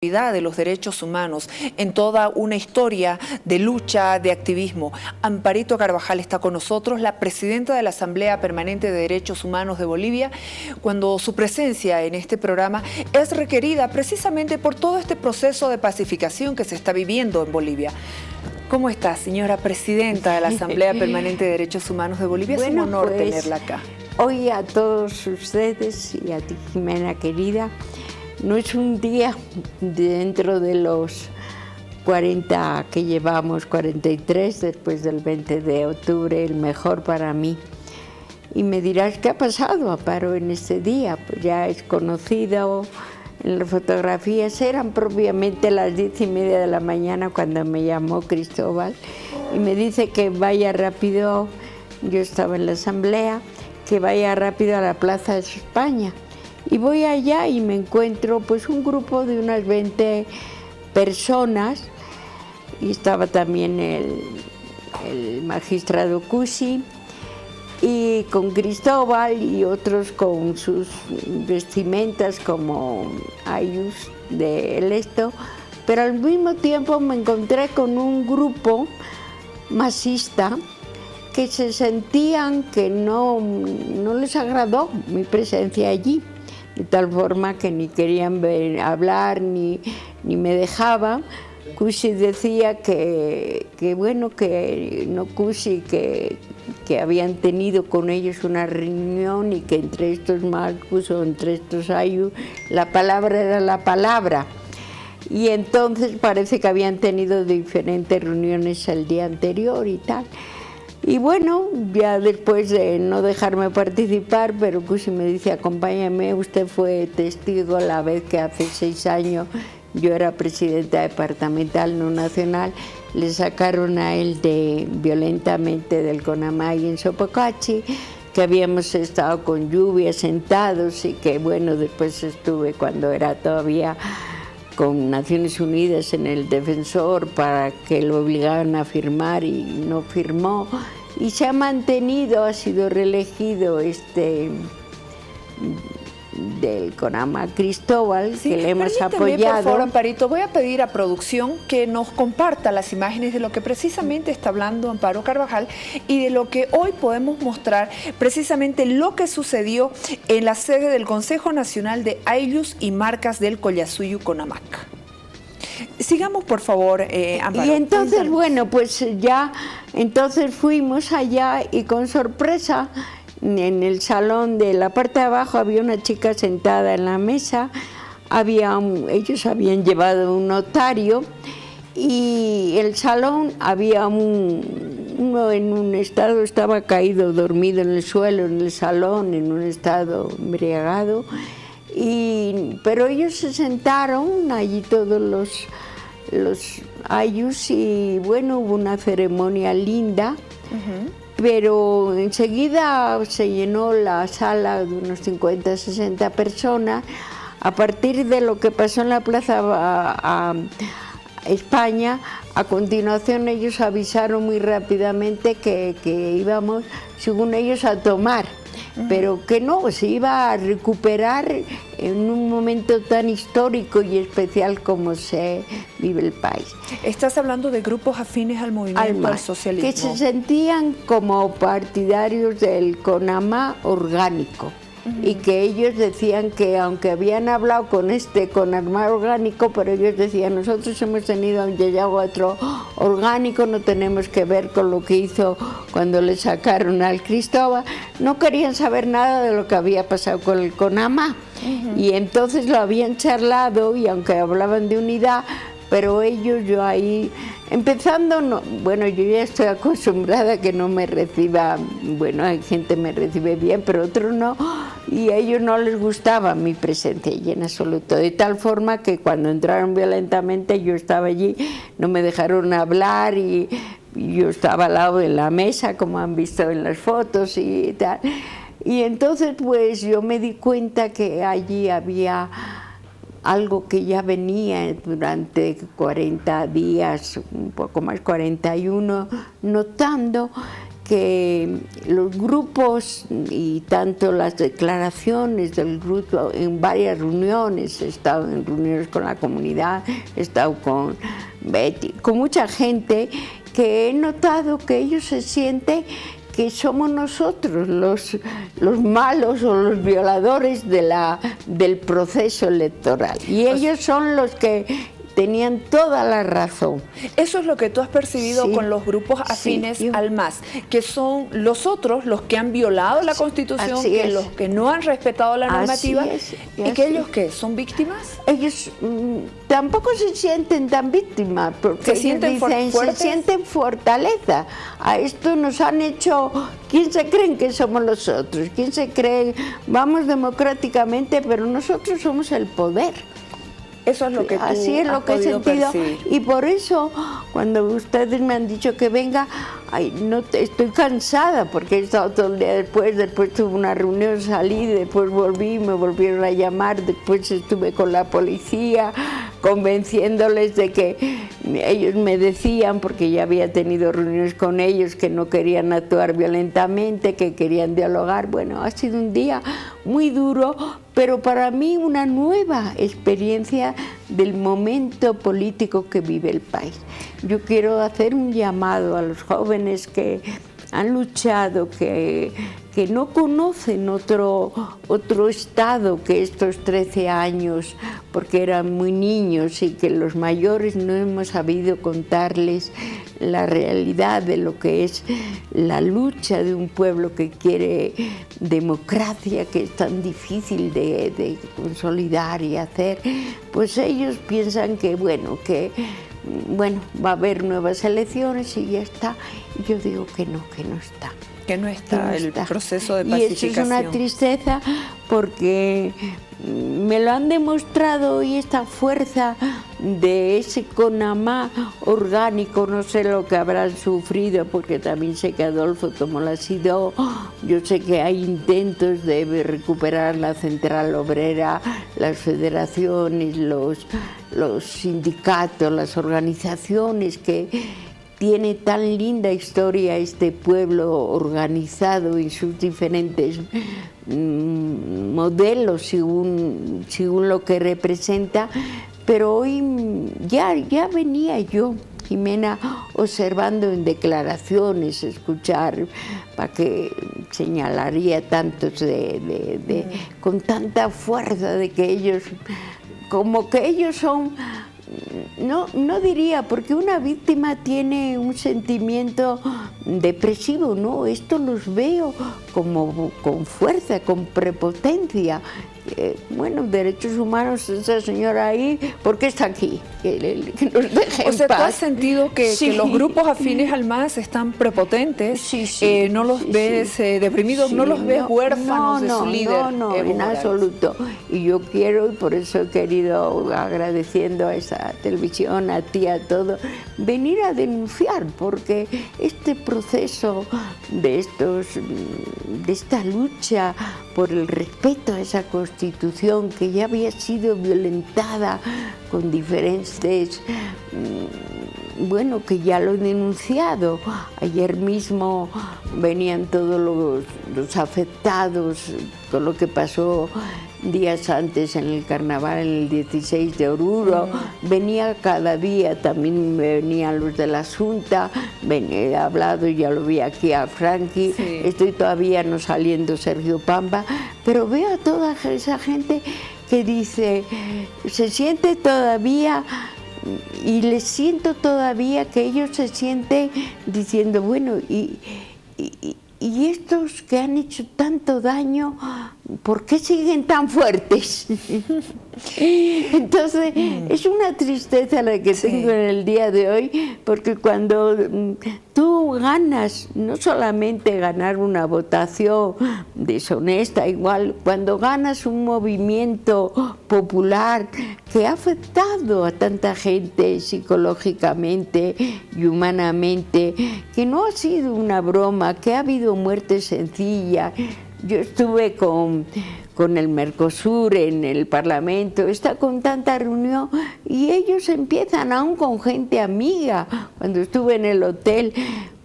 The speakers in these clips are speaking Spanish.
de los derechos humanos en toda una historia de lucha, de activismo. Amparito Carvajal está con nosotros, la presidenta de la Asamblea Permanente de Derechos Humanos de Bolivia, cuando su presencia en este programa es requerida precisamente por todo este proceso de pacificación que se está viviendo en Bolivia. ¿Cómo está, señora presidenta de la Asamblea Permanente de Derechos Humanos de Bolivia? Es un honor tenerla acá. Hoy a todos ustedes y a ti, Jimena querida, no es un día dentro de los 40 que llevamos, 43 después del 20 de octubre, el mejor para mí. Y me dirás, ¿qué ha pasado, Amparo, en este día? Pues ya es conocido, en las fotografías eran propiamente las 10:30 de la mañana cuando me llamó Cristóbal y me dice que vaya rápido, yo estaba en la asamblea, que vaya rápido a la Plaza de España. Y voy allá y me encuentro pues un grupo de unas 20 personas y estaba también el magistrado Cusi y con Cristóbal y otros con sus vestimentas como ayllus del esto, pero al mismo tiempo me encontré con un grupo masista que se sentían que no les agradó mi presencia allí, de tal forma que ni querían hablar ni me dejaban. Cusi decía que bueno, que no Cusi, que habían tenido con ellos una reunión y que entre estos Marcus o entre estos Ayu la palabra era la palabra. Y entonces parece que habían tenido diferentes reuniones el día anterior y tal. Y bueno, ya después de no dejarme participar, pero Cusi me dice, acompáñame, usted fue testigo la vez que hace 6 años yo era presidenta departamental, no nacional, le sacaron a él violentamente del CONAMA en Sopocachi, que habíamos estado con lluvia sentados y que bueno, después estuve cuando era todavía con Naciones Unidas en el Defensor para que lo obligaran a firmar y no firmó. Y se ha mantenido, ha sido reelegido del CONAMA Cristóbal, sí, que le hemos apoyado. Por favor, Amparito, voy a pedir a producción que nos comparta las imágenes de lo que precisamente está hablando Amparo Carvajal y de lo que hoy podemos mostrar precisamente lo que sucedió en la sede del Consejo Nacional de Ayllus y Marcas del Collasuyu Conamac. Sigamos, por favor, Amparo. Y entonces, bueno, pues ya, entonces fuimos allá y con sorpresa, en el salón de la parte de abajo había una chica sentada en la mesa, ellos habían llevado un notario y el salón había uno en un estado, estaba caído, dormido en el suelo, en el salón, en un estado embriagado, pero ellos se sentaron allí todos los ayllus y bueno, hubo una ceremonia linda. Pero enseguida se llenó la sala de unos 50, 60 personas. A partir de lo que pasó en la Plaza a España, a continuación ellos avisaron muy rápidamente que íbamos, según ellos, a tomar, pero que no, se iba a recuperar en un momento tan histórico y especial como se vive el país. Estás hablando de grupos afines al movimiento al socialismo. Que se sentían como partidarios del CONAMA orgánico. Y que ellos decían que aunque habían hablado con CONAMA orgánico, pero ellos decían, nosotros hemos tenido ya otro orgánico, no tenemos que ver con lo que hizo cuando le sacaron al Cristóbal. No querían saber nada de lo que había pasado con el CONAMA. Y entonces lo habían charlado y aunque hablaban de unidad, pero ellos, yo ahí, empezando, no, bueno, yo ya estoy acostumbrada a que no me reciba, bueno, hay gente que me recibe bien, pero otros no, y a ellos no les gustaba mi presencia allí en absoluto, de tal forma que cuando entraron violentamente yo estaba allí, no me dejaron hablar y yo estaba al lado de la mesa, como han visto en las fotos y tal, y entonces pues yo me di cuenta que allí había algo que ya venía durante 40 días, un poco más, 41, notando que los grupos y tanto las declaraciones del grupo en varias reuniones, he estado en reuniones con la comunidad, he estado con Betty, con mucha gente, que he notado que ellos se sienten que somos nosotros los malos o los violadores del proceso electoral, y ellos son los que tenían toda la razón. Eso es lo que tú has percibido Sí, con los grupos afines sí, al MAS, que son los otros los que han violado la Constitución, así que es. los que no han respetado la normativa, y que así. ellos ¿qué? ¿Son víctimas? Ellos tampoco se sienten tan víctimas, porque ¿Se ellos sienten dicen, fuertes? se sienten fortaleza. A esto nos han hecho, ¿quién se creen que somos los otros? ¿Quién se cree? Vamos democráticamente, pero nosotros somos el poder. Eso es lo que tú Así es has lo que he podido sentido, percibir. y por eso cuando ustedes me han dicho que venga, estoy cansada porque he estado todo el día después tuve una reunión, salí, después volví, me volvieron a llamar, después estuve con la policía convenciéndoles de que ellos me decían, porque ya había tenido reuniones con ellos, que no querían actuar violentamente, que querían dialogar. Bueno, ha sido un día muy duro, pero para mí una nueva experiencia del momento político que vive el país. Yo quiero hacer un llamado a los jóvenes que han luchado, que no conocen otro estado que estos 13 años, porque eran muy niños y que los mayores no hemos sabido contarles la realidad de lo que es la lucha de un pueblo que quiere democracia, que es tan difícil de consolidar y hacer. Pues ellos piensan que bueno, va a haber nuevas elecciones y ya está. Y yo digo que no está. Que no está el proceso de Y pacificación. eso es una tristeza porque me lo han demostrado hoy, esta fuerza de ese CONAMA orgánico. No sé lo que habrán sufrido, porque también sé que Adolfo tomó la SIDO. Yo sé que hay intentos de recuperar la central obrera, las federaciones, los sindicatos, las organizaciones que tiene tan linda historia este pueblo organizado en sus diferentes modelos según lo que representa, pero hoy ya venía yo, Jimena, observando en declaraciones, escuchar, para que señalaría tantos con tanta fuerza de que ellos, como que ellos son. No diría, porque una víctima tiene un sentimiento depresivo, no, esto los veo como con fuerza, con prepotencia. Bueno, derechos humanos, esa señora ahí, ¿por qué está aquí? Que nos deje en O sea, paz. ¿tú has sentido que los grupos afines al MAS están prepotentes? No los ves deprimidos, no los ves huérfanos de su líder. No, en absoluto. Y yo quiero, y por eso he querido, agradeciendo a esa televisión, a ti, a todo, venir a denunciar, porque este proceso de esta lucha por el respeto a esa Constitución que ya había sido violentada con diferentes, bueno, que ya lo he denunciado. Ayer mismo venían todos los afectados con lo que pasó días antes en el carnaval, en el 16 de Oruro. Venía cada día, también venían los de la Junta, he hablado, ya lo vi aquí a Frankie, estoy todavía no saliendo Sergio Pampa, pero veo a toda esa gente que dice, se siente todavía, y les siento todavía que ellos se sienten diciendo, bueno, y estos que han hecho tanto daño, ¿por qué siguen tan fuertes? Entonces, es una tristeza la que tengo en el día de hoy, porque cuando tú ganas, no solamente ganar una votación deshonesta, igual, cuando ganas un movimiento popular que ha afectado a tanta gente psicológicamente y humanamente, que no ha sido una broma, que ha habido muerte sencilla. Yo estuve con el Mercosur en el Parlamento, está con tanta reunión, y ellos empiezan aún con gente amiga. Cuando estuve en el hotel,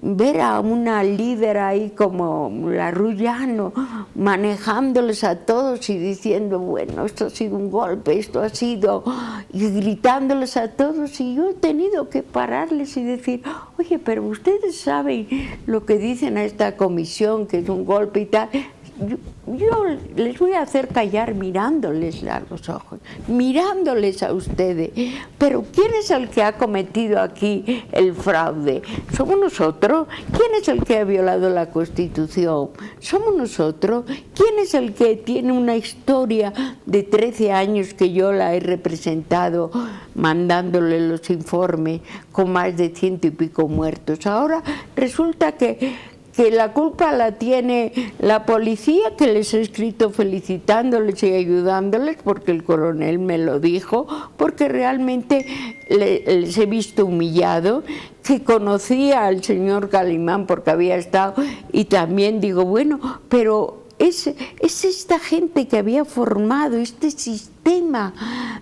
ver a una líder ahí como la Rullano manejándoles a todos y diciendo, bueno, esto ha sido un golpe, esto ha sido, y gritándoles a todos, y yo he tenido que pararles y decir, oye, pero ustedes saben lo que dicen a esta comisión, que es un golpe y tal. Yo les voy a hacer callar mirándoles a los ojos, mirándoles a ustedes. Pero ¿quién es el que ha cometido aquí el fraude? ¿Somos nosotros? ¿Quién es el que ha violado la Constitución? ¿Somos nosotros? ¿Quién es el que tiene una historia de 13 años que yo la he representado mandándole los informes con más de 100 y pico muertos? Ahora resulta que la culpa la tiene la policía, que les he escrito felicitándoles y ayudándoles, porque el coronel me lo dijo, porque realmente les he visto humillado, que conocía al señor Calimán porque había estado, y también digo, bueno, pero es esta gente que había formado este sistema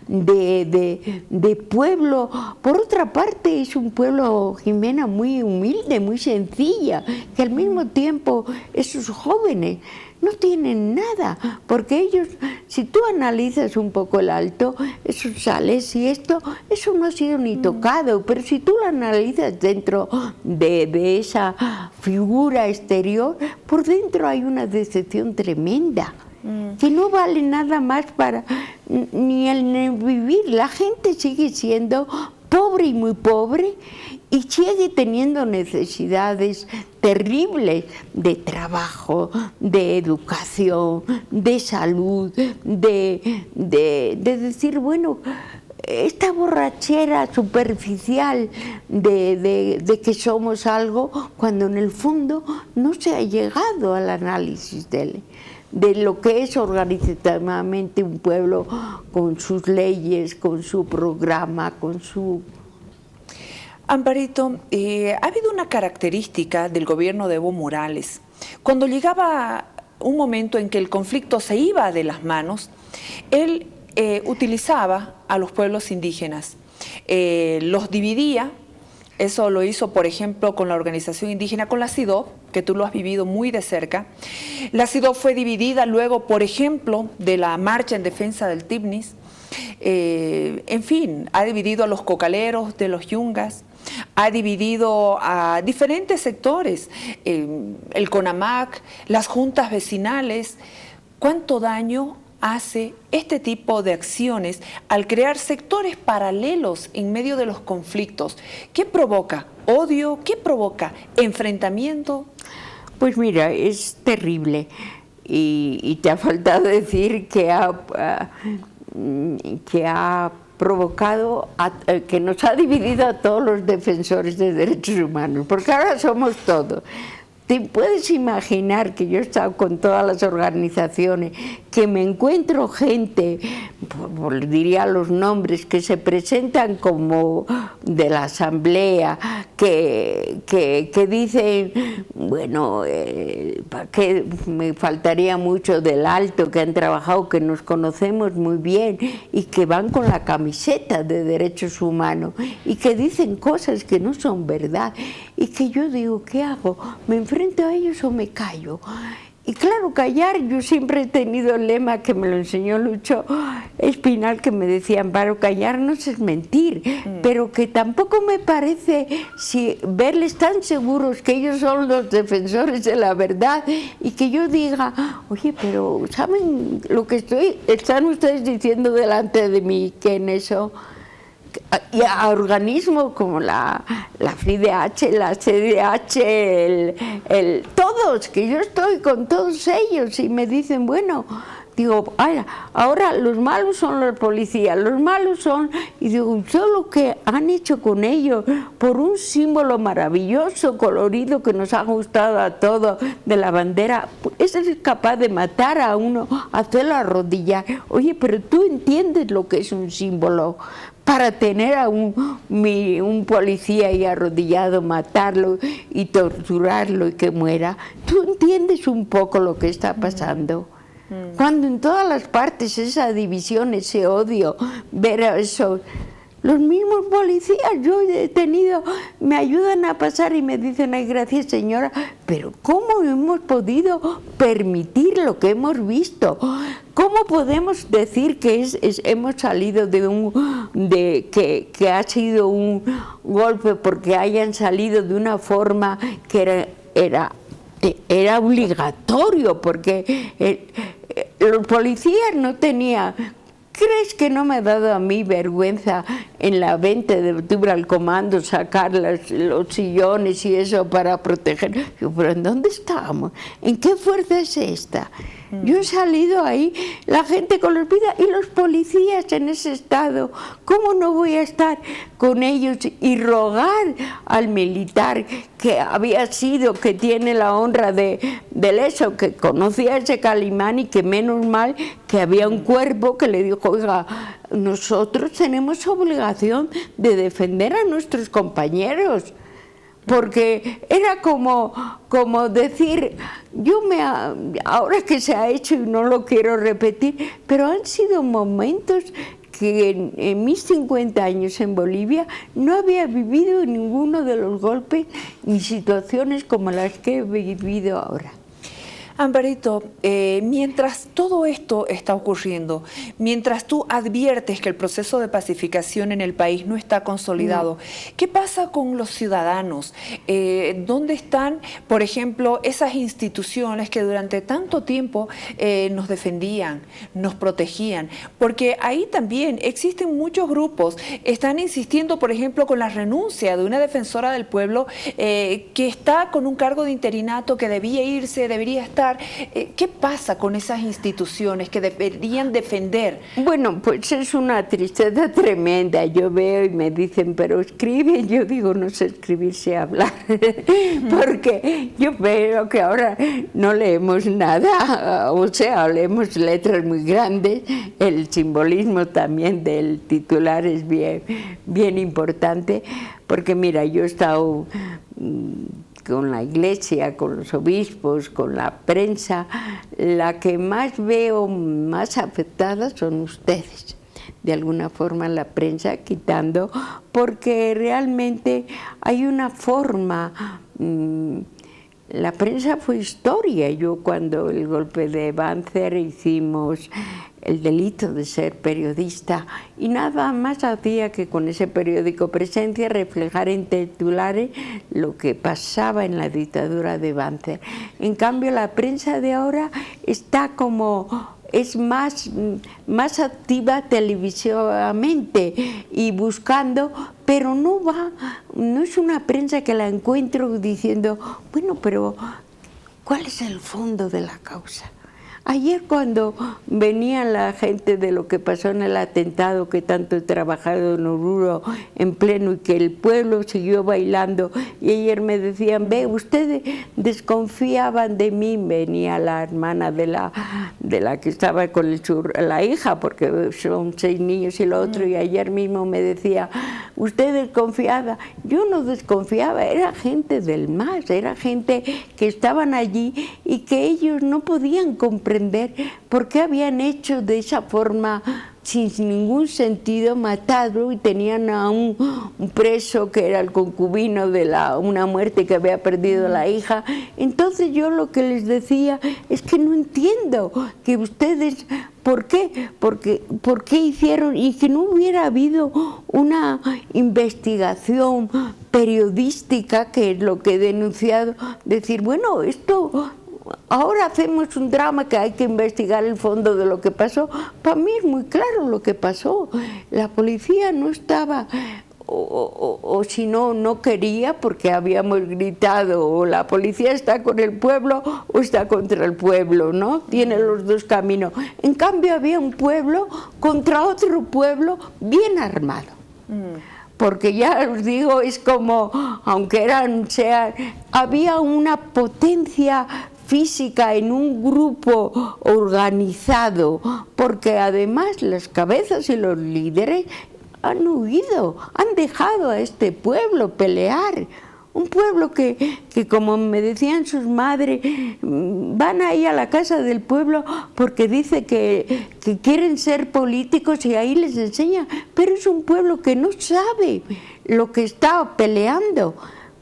de pueblo. Por otra parte, es un pueblo, Jimena, muy humilde, muy sencilla, que al mismo tiempo esos jóvenes no tienen nada, porque ellos, si tú analizas un poco el Alto, esos sales y esto, eso no ha sido ni tocado, pero si tú lo analizas dentro de esa figura exterior, por dentro hay una decepción tremenda, que no vale nada más para ni el vivir. La gente sigue siendo pobre y muy pobre, y sigue teniendo necesidades terribles de trabajo, de educación, de salud, de decir, bueno, esta borrachera superficial de que somos algo, cuando en el fondo no se ha llegado al análisis de lo que es organizativamente un pueblo, con sus leyes, con su programa, con su... Amparito, ha habido una característica del gobierno de Evo Morales. Cuando llegaba un momento en que el conflicto se iba de las manos, él utilizaba a los pueblos indígenas, los dividía. Eso lo hizo, por ejemplo, con la organización indígena, con la CIDOB, que tú lo has vivido muy de cerca. La CIDOB fue dividida luego, por ejemplo, de la marcha en defensa del Tibnis. En fin, ha dividido a los cocaleros de los yungas, ha dividido a diferentes sectores, el CONAMAC, las juntas vecinales. ¿Cuánto daño hace este tipo de acciones al crear sectores paralelos en medio de los conflictos? ¿Qué provoca? ¿Odio? ¿Qué provoca? ¿Enfrentamiento? Pues mira, es terrible, y te ha faltado decir que ha provocado, que nos ha dividido a todos los defensores de derechos humanos, porque ahora somos todos. ¿Te puedes imaginar que yo he estado con todas las organizaciones, que me encuentro gente, diría los nombres, que se presentan como de la asamblea, que dicen, bueno, que me faltaría mucho del Alto, que han trabajado, que nos conocemos muy bien, y que van con la camiseta de derechos humanos, y que dicen cosas que no son verdad, y que yo digo, ¿qué hago? ¿Me enfrento a ellos o me callo? Y claro, callar, yo siempre he tenido el lema que me lo enseñó Lucho Espinal, que me decía, Amparo, callarnos es mentir, pero que tampoco me parece, si verles tan seguros que ellos son los defensores de la verdad, y que yo diga, oye, pero ¿saben lo que están ustedes diciendo delante de mí, que en eso? Y a organismos como la FIDH, la CDH, todos, que yo estoy con todos ellos, y me dicen, bueno, digo, ahora los malos son los policías, los malos son, y digo, todo lo que han hecho con ellos, por un símbolo maravilloso, colorido, que nos ha gustado a todos, de la bandera, es capaz de matar a uno, hacerlo arrodillar. Oye, pero tú entiendes lo que es un símbolo. Para tener a un policía ahí arrodillado, matarlo y torturarlo y que muera, ¿tú entiendes un poco lo que está pasando? Cuando en todas las partes esa división, ese odio, ver a esos Los mismos policías, yo he tenido, me ayudan a pasar y me dicen, ay, gracias señora, pero ¿cómo hemos podido permitir lo que hemos visto? ¿Cómo podemos decir que hemos salido que ha sido un golpe porque hayan salido de una forma que era obligatorio? Porque los policías no tenían... ¿Crees que no me ha dado a mí vergüenza en la 20 de octubre al comando sacar los sillones y eso para proteger? Yo, ¿pero en dónde estábamos? ¿En qué fuerza es esta? Yo he salido ahí, la gente con los vidas y los policías en ese estado. ¿Cómo no voy a estar con ellos y rogar al militar que había sido, que tiene la honra del eso, que conocía a ese Calimán y que menos mal que había un cuerpo que le dijo, oiga, nosotros tenemos obligación de defender a nuestros compañeros? Porque era como decir, ahora que se ha hecho y no lo quiero repetir, pero han sido momentos que en mis 50 años en Bolivia no había vivido ninguno de los golpes ni situaciones como las que he vivido ahora. Amparito, mientras todo esto está ocurriendo, mientras tú adviertes que el proceso de pacificación en el país no está consolidado, ¿qué pasa con los ciudadanos? ¿Dónde están, por ejemplo, esas instituciones que durante tanto tiempo nos defendían, nos protegían? Porque ahí también existen muchos grupos, están insistiendo, por ejemplo, con la renuncia de una defensora del pueblo que está con un cargo de interinato, que debía irse, debería estar. ¿Qué pasa con esas instituciones que deberían defender? Bueno, pues es una tristeza tremenda. Yo veo y me dicen, pero escribe. Yo digo, no sé escribir, sé hablar. Porque yo veo que ahora no leemos nada, o sea, leemos letras muy grandes. El simbolismo también del titular es bien importante, porque mira, yo he estado con la iglesia, con los obispos, con la prensa. La que más veo más afectada son ustedes, de alguna forma la prensa, quitando, porque realmente hay una forma. La prensa fue historia. Yo cuando el golpe de Banzer hicimos el delito de ser periodista y nada más hacía que con ese periódico Presencia reflejar en titulares lo que pasaba en la dictadura de Banzer. En cambio la prensa de ahora está es más activa televisivamente y buscando, pero no es una prensa que la encuentro diciendo, bueno, pero ¿cuál es el fondo de la causa? Ayer cuando venía la gente de lo que pasó en el atentado, que tanto he trabajado en Oruro en pleno y que el pueblo siguió bailando, y ayer me decían, ve, ustedes desconfiaban de mí, venía la hermana de la que estaba con la hija, porque son 6 niños y lo otro, y ayer mismo me decía, usted desconfiada. Yo no desconfiaba, era gente del MAS, era gente que estaban allí y que ellos no podían comprender por qué habían hecho de esa forma, sin ningún sentido, matado, y tenían a un preso que era el concubino de una muerte que había perdido la hija. Entonces yo lo que les decía es que no entiendo que ustedes, ¿por qué hicieron? Y que no hubiera habido una investigación periodística, que es lo que he denunciado, decir, bueno, esto... Ahora hacemos un drama que hay que investigar el fondo de lo que pasó. Para mí es muy claro lo que pasó. La policía no estaba, o si no quería, porque habíamos gritado, o la policía está con el pueblo o está contra el pueblo, ¿no? Tiene los dos caminos. En cambio había un pueblo contra otro pueblo bien armado. Porque ya os digo, es como, aunque había una potencia física en un grupo organizado, porque además las cabezas y los líderes han huido, han dejado a este pueblo pelear. un pueblo que como me decían sus madres, van ahí a la casa del pueblo porque dice que quieren ser políticos y ahí les enseñan, pero es un pueblo que no sabe lo que está peleando.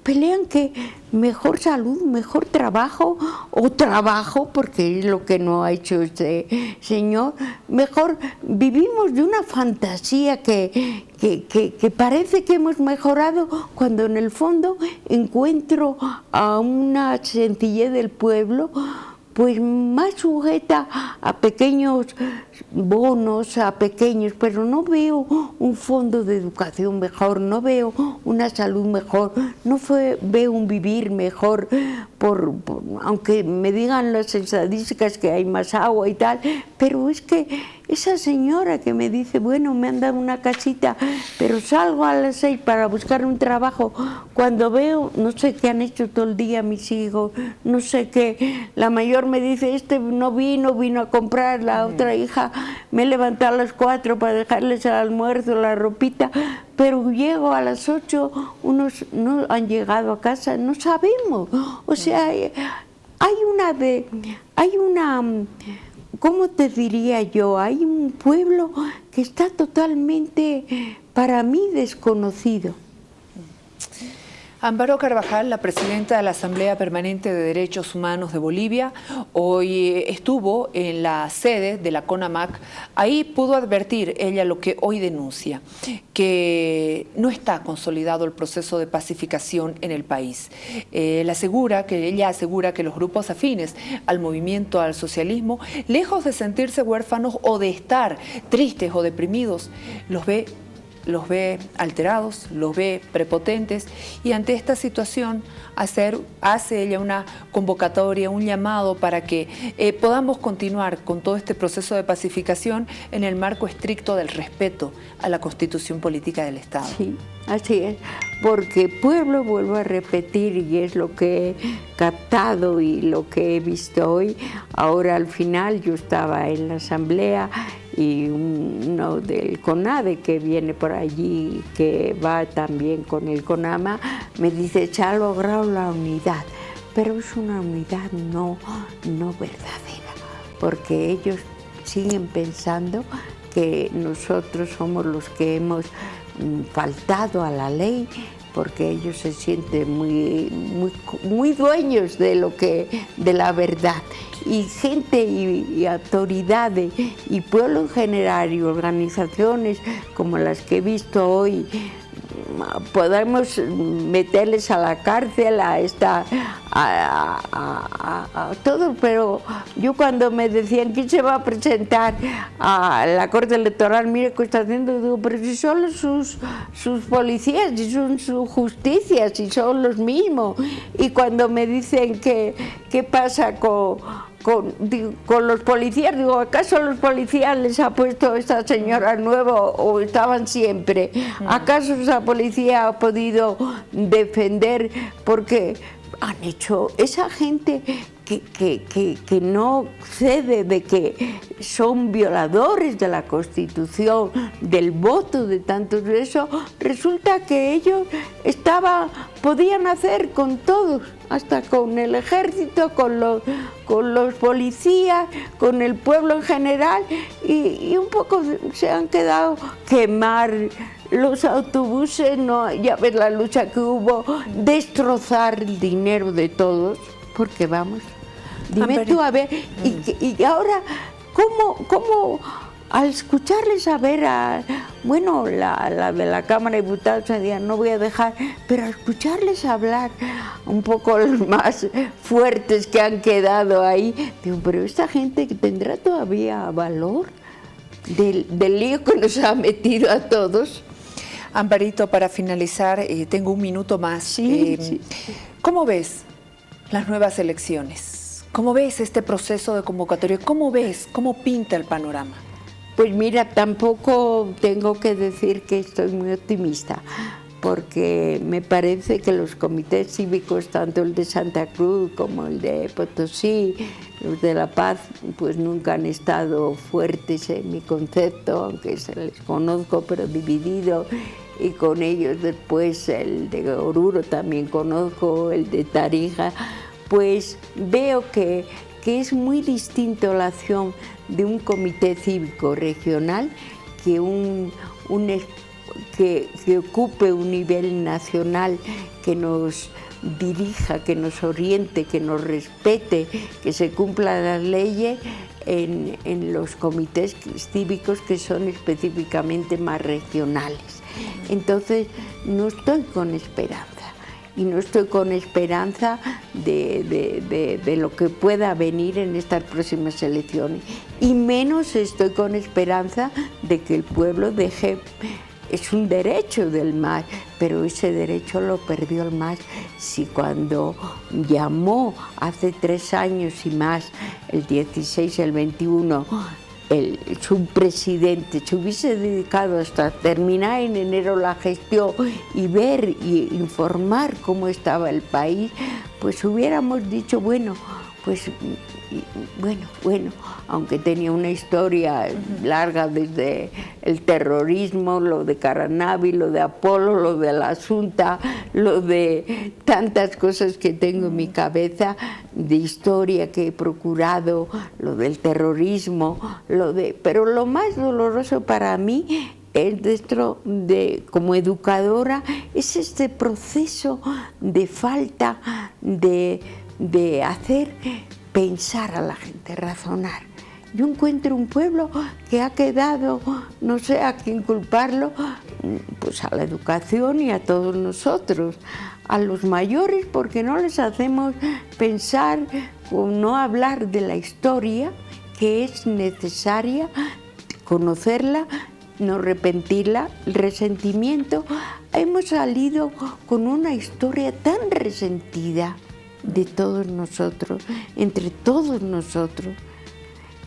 Pelean que mejor salud, mejor trabajo, o trabajo, porque es lo que no ha hecho este señor. Mejor vivimos de una fantasía que parece que hemos mejorado, cuando en el fondo encuentro a una sencillez del pueblo pues más sujeta a pequeños bonos, a pequeños, pero no veo un fondo de educación mejor, no veo una salud mejor, no veo un vivir mejor, aunque me digan las estadísticas que hay más agua y tal, pero es que esa señora que me dice, bueno, me han dado una casita, pero salgo a las 6 para buscar un trabajo, cuando veo, no sé qué han hecho todo el día mis hijos, no sé qué, la mayor me dice, este no vino a comprar, la otra hija me he levantado a las 4 para dejarles el almuerzo, la ropita, pero llego a las 8, unos no han llegado a casa, no sabemos, o sea, hay una ¿cómo te diría yo? Hay un pueblo que está totalmente, para mí, desconocido. Amparo Carvajal, la presidenta de la Asamblea Permanente de Derechos Humanos de Bolivia, hoy estuvo en la sede de la CONAMAC. Ahí pudo advertir ella lo que hoy denuncia, que no está consolidado el proceso de pacificación en el país. Ella asegura que los grupos afines al movimiento al socialismo, lejos de sentirse huérfanos o de estar tristes o deprimidos, los ve alterados, los ve prepotentes, y ante esta situación hace ella una convocatoria, un llamado para que podamos continuar con todo este proceso de pacificación en el marco estricto del respeto a la Constitución Política del Estado. Sí, así es, porque pueblo, vuelvo a repetir, y es lo que he captado y lo que he visto hoy. Ahora al final yo estaba en la asamblea y uno del CONADE que viene por allí, que va también con el CONAMA, me dice, se ha logrado la unidad, pero es una unidad no verdadera, porque ellos siguen pensando que nosotros somos los que hemos faltado a la ley, porque ellos se sienten muy dueños de la verdad. Y gente y autoridades y pueblo en general y organizaciones como las que he visto hoy, podemos meterles a la cárcel, a todos, pero yo cuando me decían quién se va a presentar a la Corte Electoral, mire qué está haciendo, digo, pero si son sus policías, si son su justicia, si son los mismos. Y cuando me dicen qué pasa con los policías, digo, ¿acaso los policías les ha puesto esta señora nueva o estaban siempre? ¿Acaso esa policía ha podido defender? Porque han hecho esa gente que no cede, de que son violadores de la Constitución, del voto de tantos, de eso, resulta que ellos podían hacer con todos, hasta con el ejército, con los policías, con el pueblo en general, y un poco se han quedado quemar los autobuses, no, ya ves la lucha que hubo, destrozar el dinero de todos, porque vamos, dime tú a ver, y ahora, ¿cómo al escucharles a ver bueno, la de la Cámara de Diputados decía, no voy a dejar, pero al escucharles hablar un poco los más fuertes que han quedado ahí, digo, pero esta gente que tendrá todavía valor del lío que nos ha metido a todos. Amparito, para finalizar, tengo un minuto más. Sí. ¿Cómo ves las nuevas elecciones? ¿Cómo ves este proceso de convocatoria? ¿Cómo pinta el panorama? Pues mira, tampoco tengo que decir que estoy muy optimista, porque me parece que los comités cívicos, tanto el de Santa Cruz como el de Potosí, los de La Paz, pues nunca han estado fuertes en mi concepto, aunque se les conozco, pero dividido. y con ellos después el de Oruro también conozco, el de Tarija, pues veo que es muy distinto la acción de un comité cívico regional que que ocupe un nivel nacional, que nos dirija, que nos oriente, que nos respete, que se cumplan las leyes en los comités cívicos que son específicamente más regionales. Entonces no estoy con esperanza, y no estoy con esperanza de lo que pueda venir en estas próximas elecciones, y menos estoy con esperanza de que el pueblo deje. Es un derecho del MAS, pero ese derecho lo perdió el MAS si cuando llamó hace 3 años y más, el 16, el 21, su presidente se hubiese dedicado hasta terminar en enero la gestión y ver y informar cómo estaba el país, pues hubiéramos dicho, bueno, aunque tenía una historia larga desde el terrorismo, lo de Caranavi, lo de Apolo, lo de la Asunta, lo de tantas cosas que tengo en mi cabeza de historia que he procurado, lo del terrorismo, pero lo más doloroso para mí es como educadora, es este proceso de falta de hacer pensar a la gente, razonar. Yo encuentro un pueblo que ha quedado, no sé a quién culparlo, pues a la educación y a todos nosotros, a los mayores, porque no les hacemos pensar o no hablar de la historia, que es necesaria conocerla, no repetirla, el resentimiento. Hemos salido con una historia tan resentida de todos nosotros, entre todos nosotros,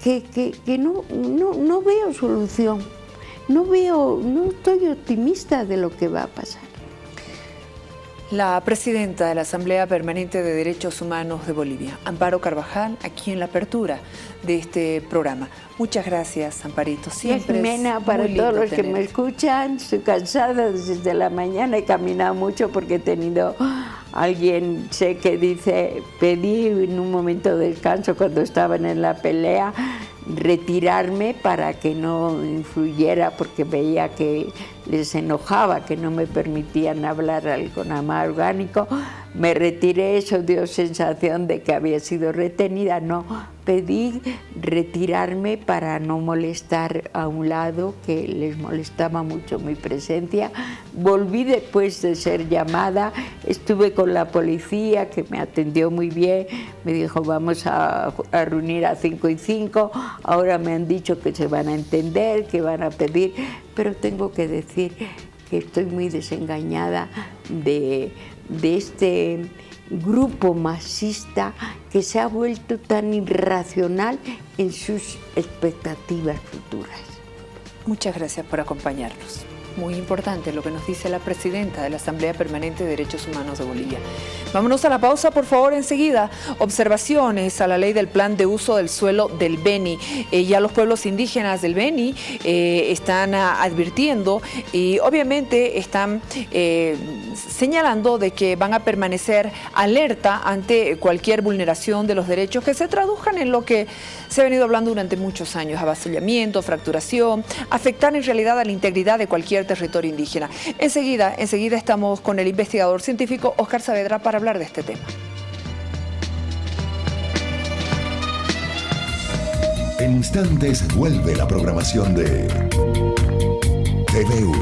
que no veo solución, no estoy optimista de lo que va a pasar. La presidenta de la Asamblea Permanente de Derechos Humanos de Bolivia, Amparo Carvajal, aquí en la apertura de este programa. Muchas gracias, Amparito. Siempre Jimena, para todos los que me escuchan, estoy cansada desde la mañana, he caminado mucho porque he tenido alguien, sé que dice, pedí en un momento de descanso cuando estaban en la pelea, retirarme para que no influyera, porque veía que les enojaba, que no me permitían hablar algo nada más orgánico. Me retiré, eso dio sensación de que había sido retenida. No, pedí retirarme para no molestar a un lado, que les molestaba mucho mi presencia. Volví después de ser llamada, estuve con la policía, que me atendió muy bien, me dijo vamos a reunir a 5 y 5, ahora me han dicho que se van a entender, que van a pedir, pero tengo que decir que estoy muy desengañada de este grupo masista que se ha vuelto tan irracional en sus expectativas futuras. Muchas gracias por acompañarnos. Muy importante lo que nos dice la presidenta de la Asamblea Permanente de Derechos Humanos de Bolivia. Vámonos a la pausa, por favor, enseguida. Observaciones a la ley del plan de uso del suelo del Beni. Ya los pueblos indígenas del Beni están advirtiendo y obviamente están señalando de que van a permanecer alerta ante cualquier vulneración de los derechos que se traduzcan en lo que se ha venido hablando durante muchos años: avasallamiento, fracturación, afectar en realidad a la integridad de cualquier territorio indígena. Enseguida estamos con el investigador científico Óscar Saavedra para hablar de este tema. En instantes vuelve la programación de TVU.